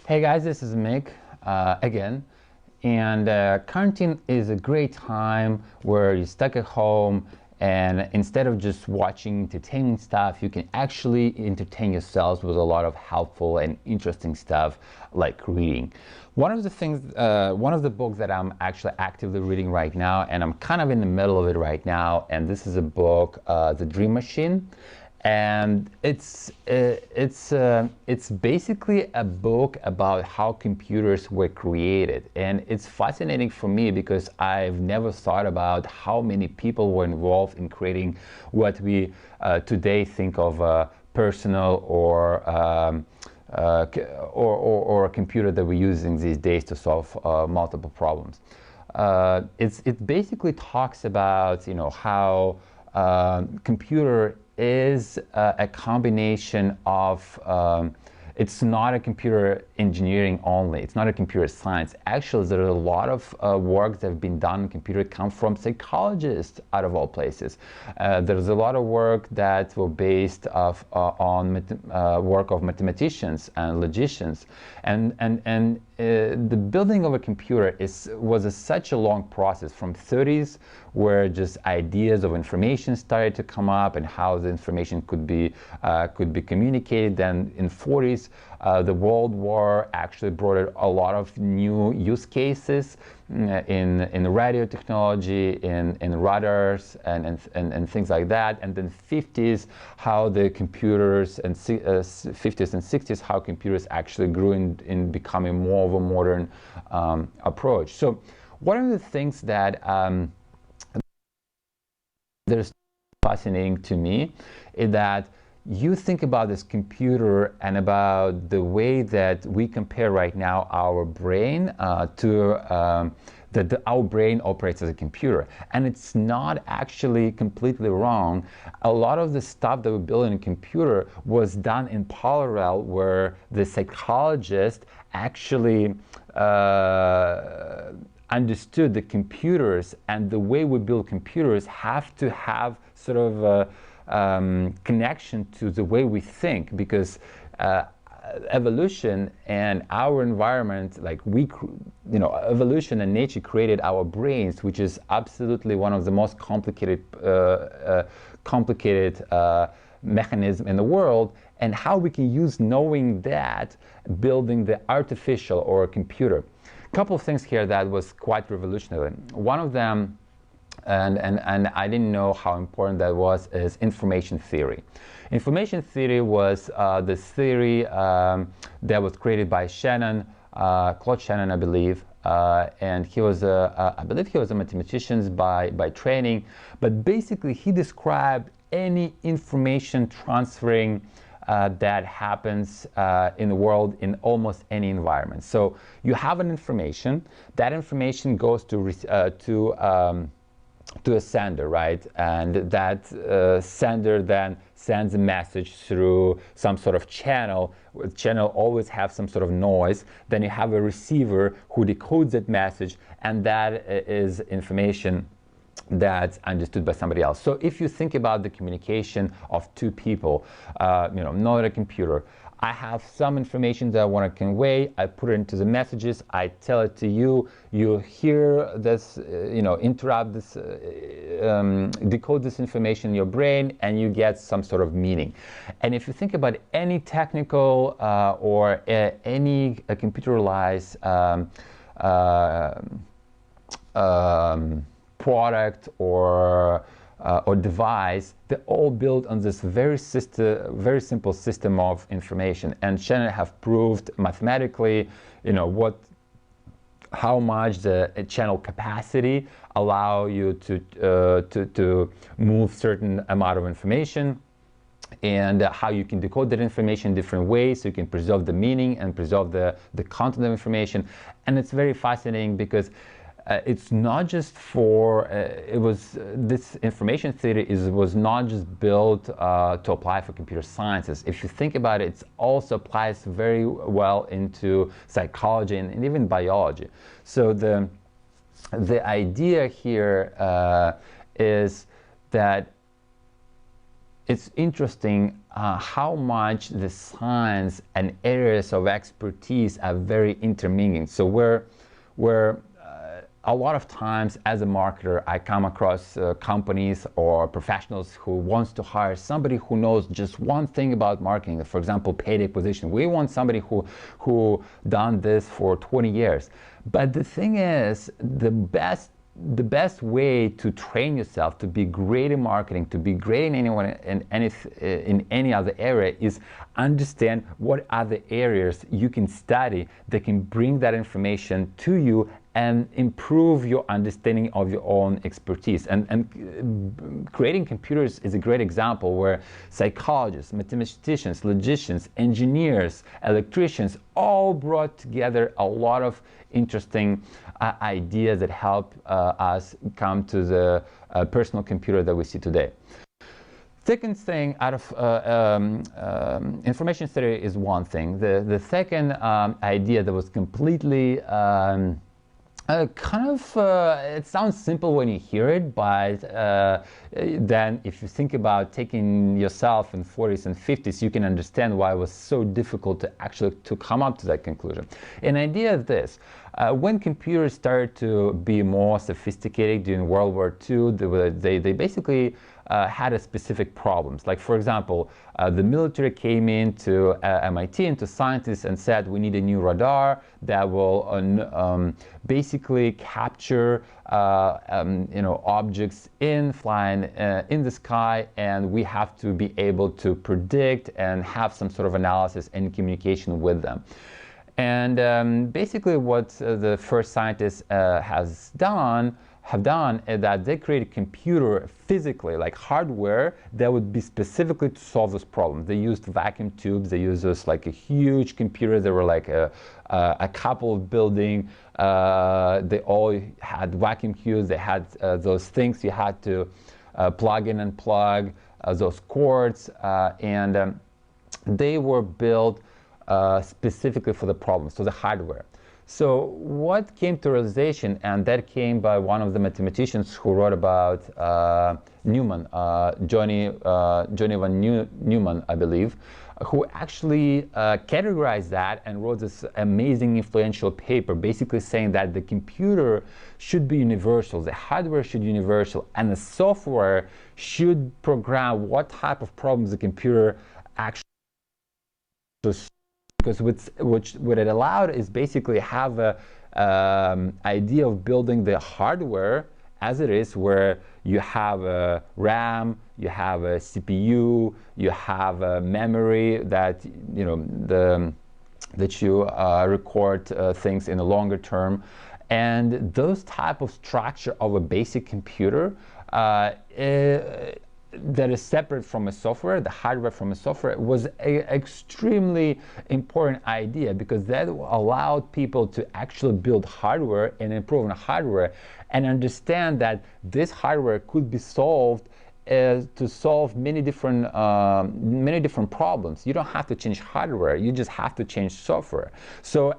Hey guys, this is Myk again. And quarantine is a great time where you're stuck at home, and instead of just watching entertaining stuff, you can actually entertain yourselves with a lot of helpful and interesting stuff like reading. One of the books that I'm actually actively reading right now, and I'm kind of in the middle of it right now, and this is a book, The Dream Machine. And it's basically a book about how computers were created, and it's fascinating for me because I've never thought about how many people were involved in creating what we today think of personal or a computer that we're using these days to solve multiple problems. It basically talks about how computer is a combination of it's not a computer engineering only. It's not a computer science. Actually, there are a lot of work that have been done in computer come from psychologists out of all places. There's a lot of work that were based on work of mathematicians and logicians, and the building of a computer was such a long process from 30s, where just ideas of information started to come up and how the information could be communicated. Then in 40s, the World War actually brought a lot of new use cases in radio technology, in radars, and things like that. And then 50s, how the computers, and 50s and 60s, how computers actually grew in becoming more of a modern approach. So one of the things that there's fascinating to me is that you think about this computer and about the way that we compare right now our brain to that our brain operates as a computer, and it's not actually completely wrong. A lot of the stuff that we build in a computer was done in parallel, where the psychologist actually understood the computers, and the way we build computers have to have sort of a connection to the way we think, because evolution and our environment, like evolution and nature created our brains, which is absolutely one of the most complicated mechanism in the world, and how we can use knowing that building the artificial or a computer. A couple of things here that was quite revolutionary. One of them, and I didn't know how important that was, is information theory. Information theory was the theory that was created by Claude Shannon, I believe, and he was I believe he was a mathematician by training, but basically he described any information transferring that happens in the world in almost any environment. So you have an information, that information goes to a sender, right? And that sender then sends a message through some sort of channel. Channel always have some sort of noise. Then you have a receiver who decodes that message, and that is information that's understood by somebody else. So if you think about the communication of two people, not a computer, I have some information that I want to convey, I put it into the messages, I tell it to you, you hear this, interrupt this, decode this information in your brain, and you get some sort of meaning. And if you think about any technical or any computerized product or device, they all built on this very simple system of information. And Shannon have proved mathematically, how much the channel capacity allow you to move certain amount of information, and how you can decode that information in different ways, so you can preserve the meaning and preserve the content of information. And it's very fascinating because it's not just for this information theory was not just built to apply for computer sciences. If you think about it, it also applies very well into psychology and even biology. So the idea here is that it's interesting how much the science and areas of expertise are very intermingling. So where a lot of times as a marketer, I come across companies or professionals who wants to hire somebody who knows just one thing about marketing. For example, paid acquisition. We want somebody who done this for 20 years. But the thing is, the best way to train yourself to be great in marketing, to be great in any other area, is understand what other areas you can study that can bring that information to you and improve your understanding of your own expertise. And creating computers is a great example where psychologists, mathematicians, logicians, engineers, electricians all brought together a lot of interesting ideas that help us come to the personal computer that we see today. Second thing out of information theory is one thing. The second idea that was completely it sounds simple when you hear it, but then if you think about taking yourself in 40s and 50s, you can understand why it was so difficult to actually come up to that conclusion. An idea is this: when computers started to be more sophisticated during World War II, they basically had a specific problems. Like, for example, the military came into MIT, into scientists, and said we need a new radar that will basically capture objects flying in the sky, and we have to be able to predict and have some sort of analysis and communication with them. And basically what the first scientists have done is that they created a computer physically, like hardware, that would be specifically to solve this problem. They used vacuum tubes. They used this like a huge computer. They were like a couple of building. They all had vacuum tubes. They had those things you had to plug in and plug, those cords, and they were built specifically for the problem, so the hardware. So what came to realization, and that came by one of the mathematicians who wrote about Newman, Johnny van Neumann, I believe, who actually categorized that and wrote this amazing influential paper basically saying that the computer should be universal, the hardware should be universal, and the software should program what type of problems the computer actually solves. Because what it allowed is basically have a idea of building the hardware as it is, where you have a RAM, you have a CPU, you have a memory that that you record things in the longer term, and those type of structure of a basic computer that is separate from a software, the hardware from a software, was an extremely important idea, because that allowed people to actually build hardware and improve on hardware and understand that this hardware could be solved to solve many different problems. You don't have to change hardware, you just have to change software. So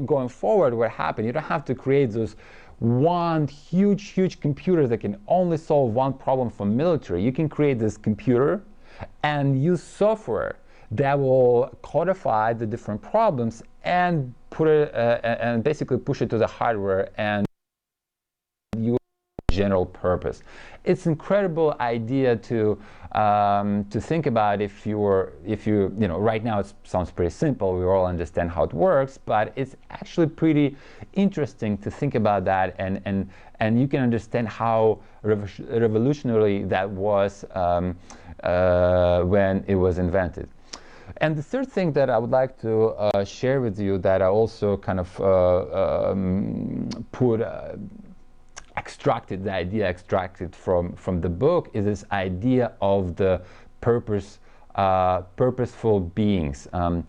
going forward, what happened, you don't have to create those one huge computer that can only solve one problem for military. You can create this computer and use software that will codify the different problems and put it and basically push it to the hardware and use general purpose. It's an incredible idea to think about. If you right now it sounds pretty simple, we all understand how it works, but it's actually pretty interesting to think about that, and you can understand how revolutionary that was when it was invented. And the third thing that I would like to share with you, that I also kind of extracted from the book, is this idea of the purposeful beings. I'm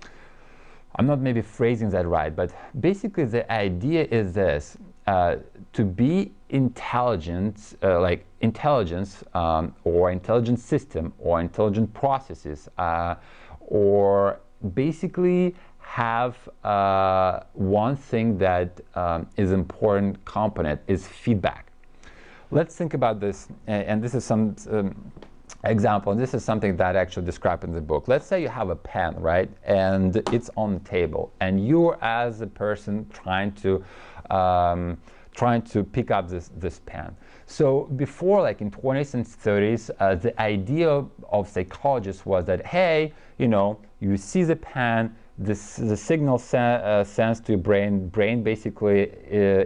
not maybe phrasing that right, but basically the idea is this: to be intelligent, like intelligence, or intelligent system, or intelligent processes, or basically have one thing that is important component is feedback. Let's think about this, and this is some example, and this is something that I actually described in the book. Let's say you have a pen, right, and it's on the table, and you as a person trying to pick up this pen. So before, like in 20s and 30s, the idea of psychologists was that, hey, you see the pen, the signal sends to your brain. Brain basically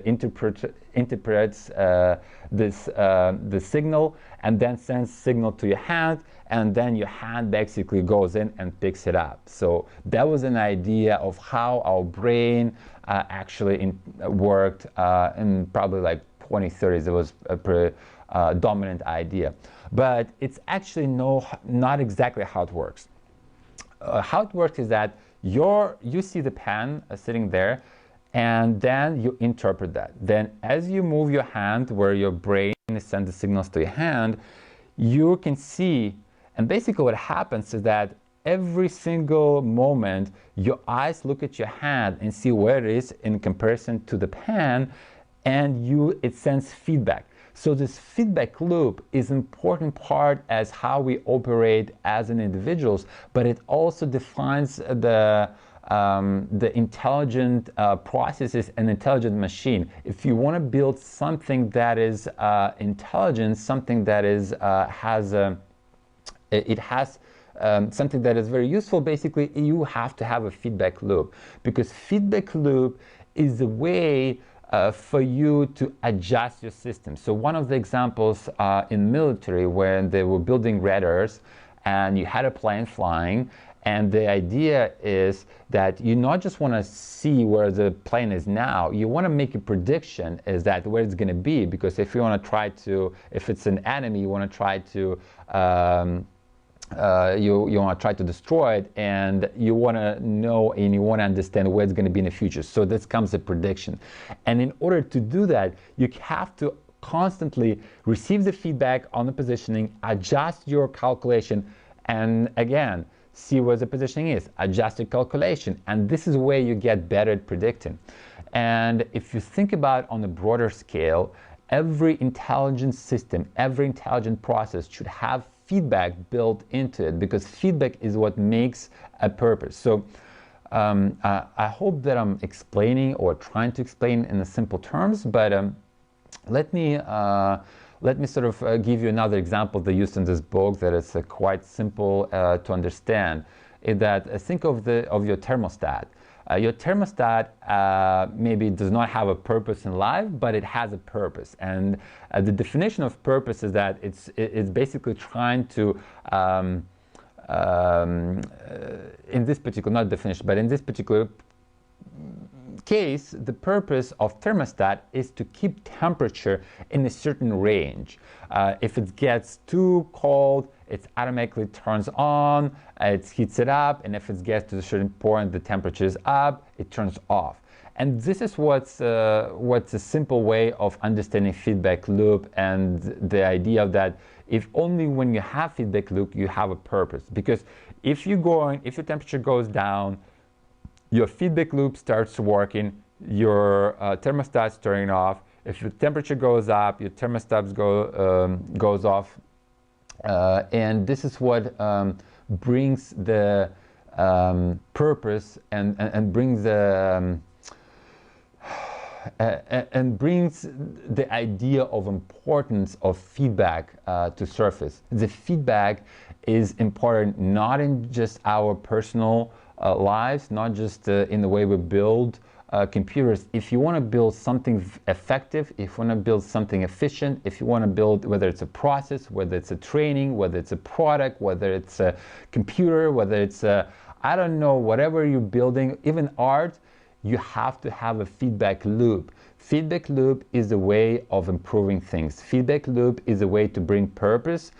interprets the signal and then sends signal to your hand, and then your hand basically goes in and picks it up. So that was an idea of how our brain actually worked in probably like 2030s. It was a pretty dominant idea, but it's actually not exactly how it works. How it works is that you see the pen sitting there, and then you interpret that. Then as you move your hand where your brain sends the signals to your hand, you can see, and basically what happens is that every single moment your eyes look at your hand and see where it is in comparison to the pen, and it sends feedback. So this feedback loop is an important part as how we operate as an individuals, but it also defines the intelligent processes and intelligent machine. If you want to build something that is intelligent, something that is something that is very useful, basically you have to have a feedback loop, because feedback loop is the way for you to adjust your system. So one of the examples in military, when they were building radars and you had a plane flying, and the idea is that you not just want to see where the plane is now, you want to make a prediction is that where it's going to be, because if you want to try to, if it's an enemy, you want to try to you want to try to destroy it, and you want to know and you want to understand where it's going to be in the future. So this comes a prediction, and in order to do that, you have to constantly receive the feedback on the positioning, adjust your calculation, and again see where the positioning is, adjust your calculation, and this is where you get better at predicting. And if you think about on a broader scale, every intelligent system, every intelligent process should have feedback built into it, because feedback is what makes a purpose. So I hope that I'm explaining or trying to explain in the simple terms, but let me sort of give you another example they used in this book that is quite simple to understand. Is that think of your thermostat. Your thermostat maybe does not have a purpose in life, but it has a purpose. And the definition of purpose is that it's basically trying to, in this particular, not definition, but in this particular case, the purpose of thermostat is to keep temperature in a certain range. If it gets too cold, it automatically turns on, it heats it up, and if it gets to a certain point, the temperature is up, it turns off. And this is what's a simple way of understanding feedback loop, and the idea that if only when you have feedback loop, you have a purpose. Because if your temperature goes down, your feedback loop starts working, your thermostat's turning off. If your temperature goes up, your thermostat goes off. And this is what brings the purpose and brings the and brings the idea of importance of feedback to surface. The feedback is important not in just our personal lives, not just in the way we build computers. If you want to build something effective, if you want to build something efficient, if you want to build, whether it's a process, whether it's a training, whether it's a product, whether it's a computer, whether it's I don't know, whatever you're building, even art, you have to have a feedback loop. Feedback loop is a way of improving things. Feedback loop is a way to bring purpose.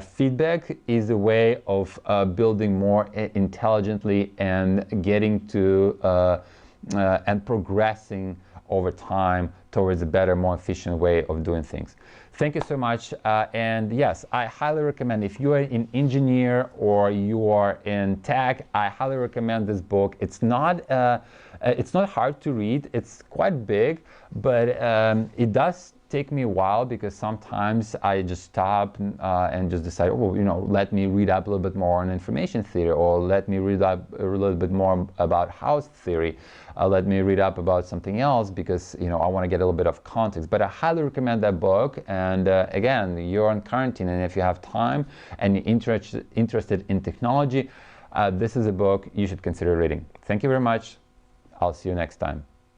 Feedback is a way of building more intelligently and getting to and progressing over time towards a better, more efficient way of doing things. Thank you so much. And yes, I highly recommend, if you are an engineer or you are in tech, I highly recommend this book. It's not hard to read. It's quite big, but it does take me a while because sometimes I just stop and just decide, oh, you know, let me read up a little bit more on information theory, or let me read up a little bit more about house theory. Let me read up about something else because, you know, I want to get a little bit of context. But I highly recommend that book. And again, you're on quarantine, and if you have time and you're interested in technology, this is a book you should consider reading. Thank you very much. I'll see you next time.